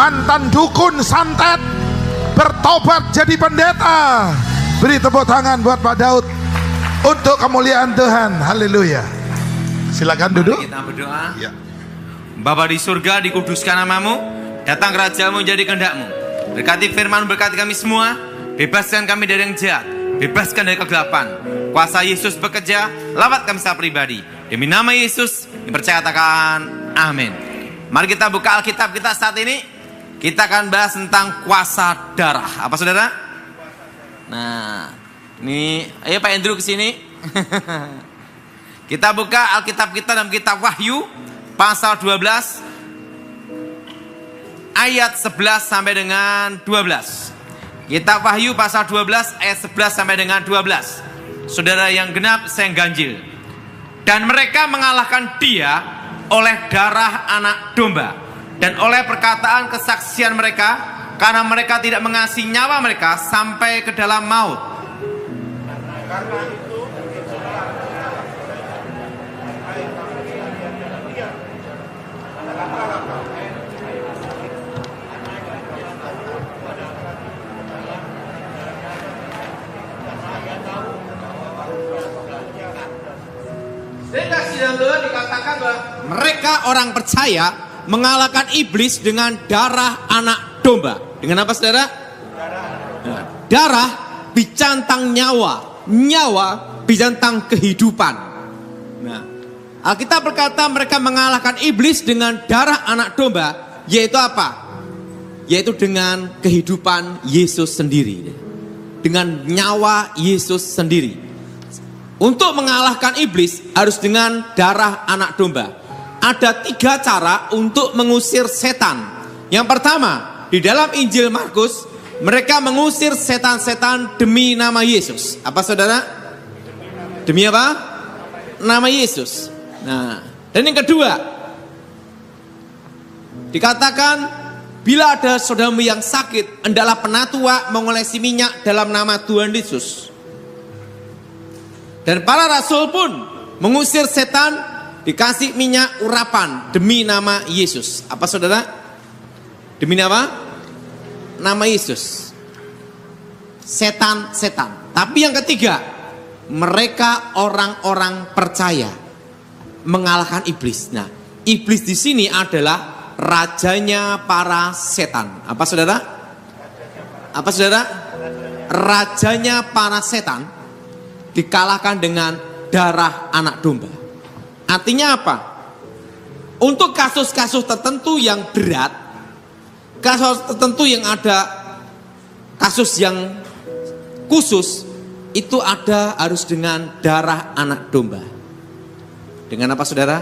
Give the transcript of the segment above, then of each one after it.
mantan dukun santet bertobat jadi pendeta. Beri tepuk tangan buat Pak Daud untuk kemuliaan Tuhan. Haleluya. Silakan duduk. Mari kita berdoa. Ya. Bapa di surga, dikuduskan namamu, datang kerajaanmu, jadi kehendak-mu. Berkati firman, berkati kami semua, bebaskan kami dari yang jahat, bebaskan dari kegelapan. Kuasa Yesus bekerja, lawat kami secara pribadi. Demi nama Yesus, dipercaya katakan amin. Mari kita buka Alkitab kita saat ini. Kita akan bahas tentang kuasa darah. Apa saudara? Nah, ini ayo Pak Andrew ke sini. Kita buka Alkitab kita dalam kitab Wahyu pasal 12 ayat 11 sampai dengan 12. Kitab Wahyu pasal 12 ayat 11 sampai dengan 12. Saudara yang genap, saya yang ganjil. Dan mereka mengalahkan dia oleh darah anak domba dan oleh perkataan kesaksian mereka, karena mereka tidak mengasihi nyawa mereka sampai ke dalam maut. Sehingga sidang Tuhan dikatakan bahwa mereka orang percaya mengalahkan iblis dengan darah anak domba. Dengan apa saudara? Darah bicantang nyawa, nyawa bicantang kehidupan. Nah, Alkitab berkata mereka mengalahkan iblis dengan darah anak domba, yaitu apa? Yaitu dengan kehidupan Yesus sendiri, dengan nyawa Yesus sendiri. Untuk mengalahkan iblis harus dengan darah anak domba. Ada 3 cara untuk mengusir setan. Yang pertama, di dalam Injil Markus, mereka mengusir setan-setan demi nama Yesus. Apa saudara? Demi apa? Nama Yesus. Nah, dan yang kedua, dikatakan bila ada saudaramu yang sakit, hendaklah penatua mengolesi minyak dalam nama Tuhan Yesus. Dan para rasul pun mengusir setan, dikasih minyak urapan demi nama Yesus. Apa saudara? Demi nama? Nama Yesus. Setan-setan. Tapi yang ketiga, mereka orang-orang percaya mengalahkan iblis. Nah, iblis di sini adalah rajanya para setan. Apa saudara? Apa saudara? Rajanya para setan dikalahkan dengan darah anak domba. Artinya apa? Untuk kasus-kasus tertentu yang berat, kasus tertentu yang ada kasus yang khusus, itu ada harus dengan darah anak domba. Dengan apa saudara?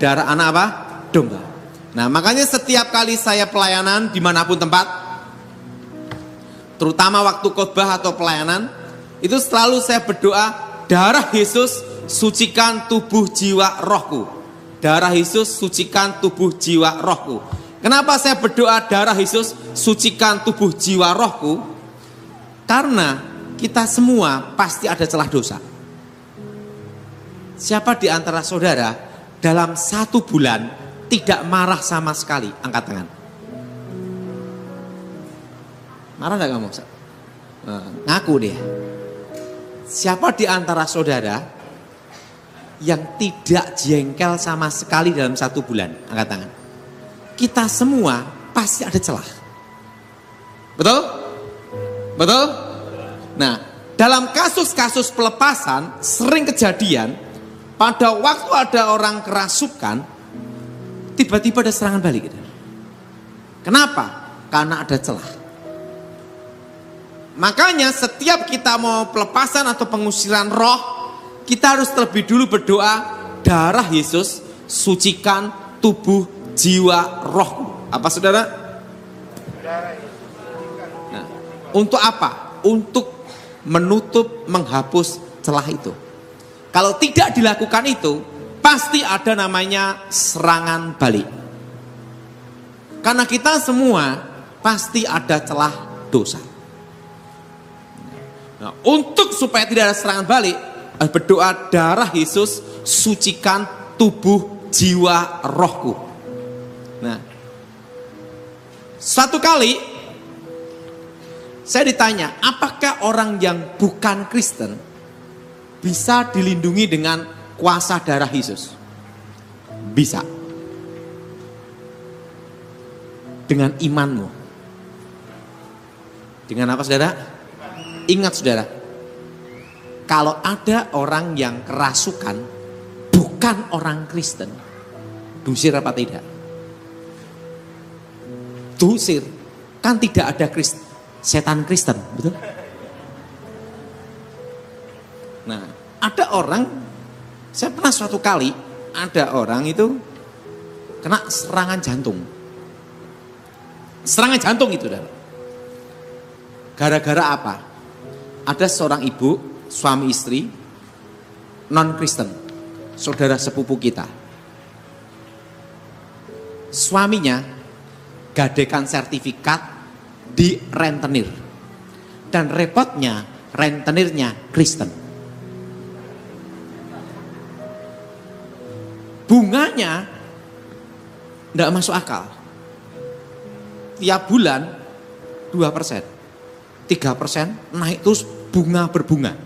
Darah anak apa? Domba. Nah, makanya setiap kali saya pelayanan dimanapun tempat, terutama waktu khotbah atau pelayanan, itu selalu saya berdoa, darah Yesus sucikan tubuh jiwa rohku. Darah Yesus sucikan tubuh jiwa rohku. Kenapa saya berdoa darah Yesus sucikan tubuh jiwa rohku? Karena kita semua pasti ada celah dosa. Siapa di antara saudara dalam 1 bulan tidak marah sama sekali? Angkat tangan. Marah gak kamu? Ngaku dia. Siapa di antara saudara yang tidak jengkel sama sekali dalam 1 bulan? Angkat tangan. Kita semua pasti ada celah. Betul? Betul? Nah, dalam kasus-kasus pelepasan sering kejadian pada waktu ada orang kerasukan, tiba-tiba ada serangan balik. Kenapa? Karena ada celah. Makanya setiap kita mau pelepasan atau pengusiran roh, kita harus terlebih dulu berdoa, darah Yesus sucikan tubuh jiwa rohku. Apa saudara? Nah, untuk apa? Untuk menutup, menghapus celah itu. Kalau tidak dilakukan itu, pasti ada namanya serangan balik. Karena kita semua pasti ada celah dosa. Nah, untuk supaya tidak ada serangan balik, berdoa darah Yesus sucikan tubuh jiwa rohku. Nah, Suatu kali saya ditanya, apakah orang yang bukan Kristen bisa dilindungi dengan kuasa darah Yesus? Bisa. Dengan imanmu. Dengan apa saudara? Ingat saudara, kalau ada orang yang kerasukan bukan orang Kristen, diusir apa tidak? Diusir. Kan tidak ada setan Kristen, betul? Nah, ada orang, saya pernah suatu kali ada orang itu kena serangan jantung. Serangan jantung itu, saudara. Gara-gara apa? Ada seorang ibu, suami istri, non-Kristen, saudara sepupu kita. Suaminya gadekan sertifikat di rentenir. Dan repotnya, rentenirnya Kristen. Bunganya tidak masuk akal. Tiap bulan 2%. 3% naik terus bunga berbunga.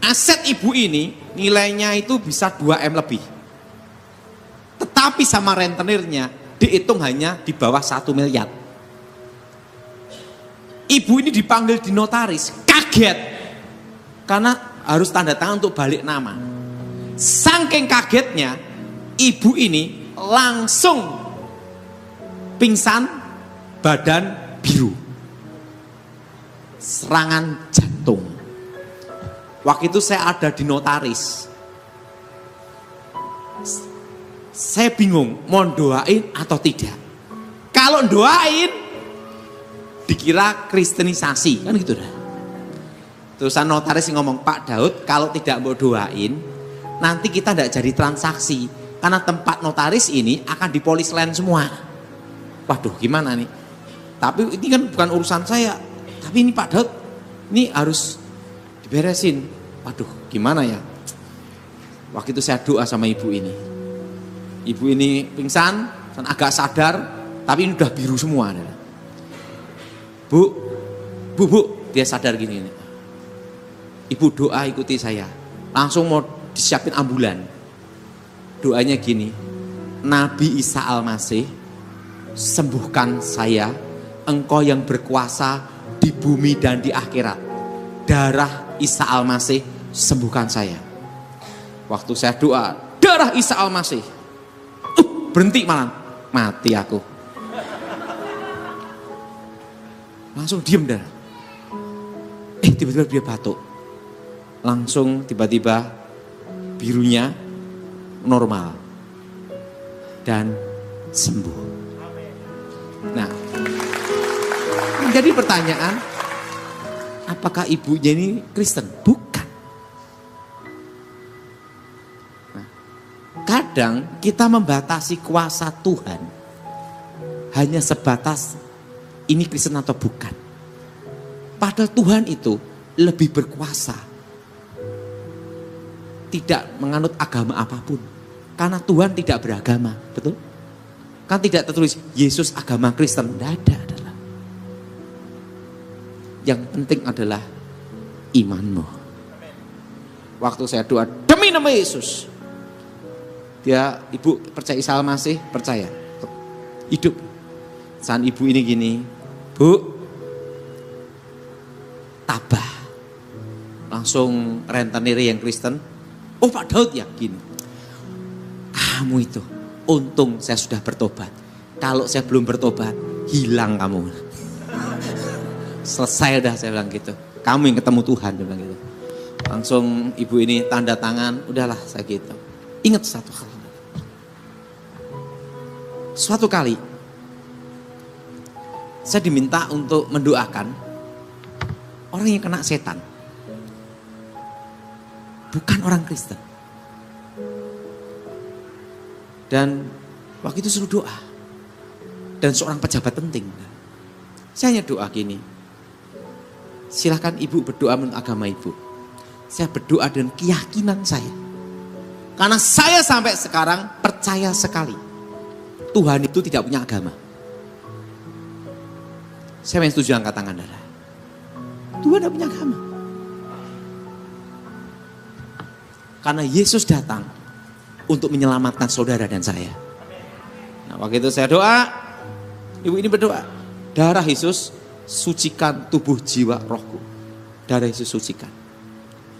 Aset ibu ini nilainya itu bisa 2M lebih. Tetapi sama rentenirnya dihitung hanya di bawah 1 miliar. Ibu ini dipanggil di notaris, kaget. Karena harus tanda tangan untuk balik nama. Saking kagetnya, ibu ini langsung pingsan, badan biru, serangan jantung. Waktu itu saya ada di notaris. Saya bingung mau doain atau tidak. Kalau doain dikira kristenisasi, kan gitu dah. Terusan notaris ngomong, Pak Daud, kalau tidak mau doain nanti kita tidak jadi transaksi, karena tempat notaris ini akan dipolis lain semua. Waduh, gimana nih? Tapi ini kan bukan urusan saya. Tapi ini Pak Daud, ini harus diberesin. Waduh, gimana ya? Waktu itu saya doa sama ibu ini. Ibu ini pingsan, dan agak sadar, tapi ini udah biru semua. Bu, dia sadar gini. Ibu doa ikuti saya. Langsung mau disiapin ambulan. Doanya gini, Nabi Isa Al-Masih, sembuhkan saya. Engkau yang berkuasa di bumi dan di akhirat. Darah Isa Al-Masih, sembuhkan saya. Waktu saya doa, darah Isa Al-Masih, berhenti malam, mati aku. Langsung diem dah. Tiba-tiba dia batuk. Langsung tiba-tiba birunya normal dan sembuh. Nah, jadi pertanyaan, apakah ibunya ini Kristen? Bukan. Nah, kadang kita membatasi kuasa Tuhan hanya sebatas ini Kristen atau bukan. Padahal Tuhan itu lebih berkuasa. Tidak menganut agama apapun. Karena Tuhan tidak beragama, betul? Kan tidak tertulis Yesus agama Kristen, tidak ada. Yang penting adalah imanmu. Waktu saya doa demi nama Yesus, dia ibu percaya Isa Al-Masih, percaya hidup. Saat ibu ini gini, Bu, tabah. Langsung rentenir yang Kristen. Oh Pak Daud ya gini. Kamu itu, untung saya sudah bertobat. Kalau saya belum bertobat, hilang kamu. Selesai dah, saya bilang gitu. Kamu yang ketemu Tuhan, dia bilang gitu. Langsung ibu ini tanda tangan, udahlah saya gitu. Ingat satu hal. Suatu kali saya diminta untuk mendoakan orang yang kena setan. Bukan orang Kristen. Dan waktu itu suruh doa. Dan seorang pejabat penting. Saya hanya doa gini. Silahkan ibu berdoa menurut agama ibu. Saya berdoa dengan keyakinan saya. Karena saya sampai sekarang percaya sekali. Tuhan itu tidak punya agama. Saya yang setuju angkat tangan saudara. Tuhan tidak punya agama. Karena Yesus datang untuk menyelamatkan saudara dan saya. Nah, waktu itu saya doa, ibu ini berdoa, darah Yesus sucikan tubuh jiwa rohku. Darah Yesus sucikan.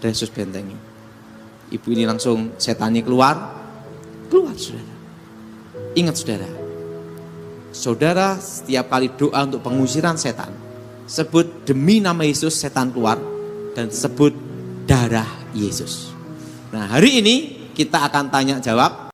Darah Yesus bentengi. Ibu ini langsung setannya keluar saudara. Ingat saudara, saudara setiap kali doa untuk pengusiran setan, sebut demi nama Yesus setan keluar, dan sebut darah Yesus. Nah hari ini kita akan tanya jawab.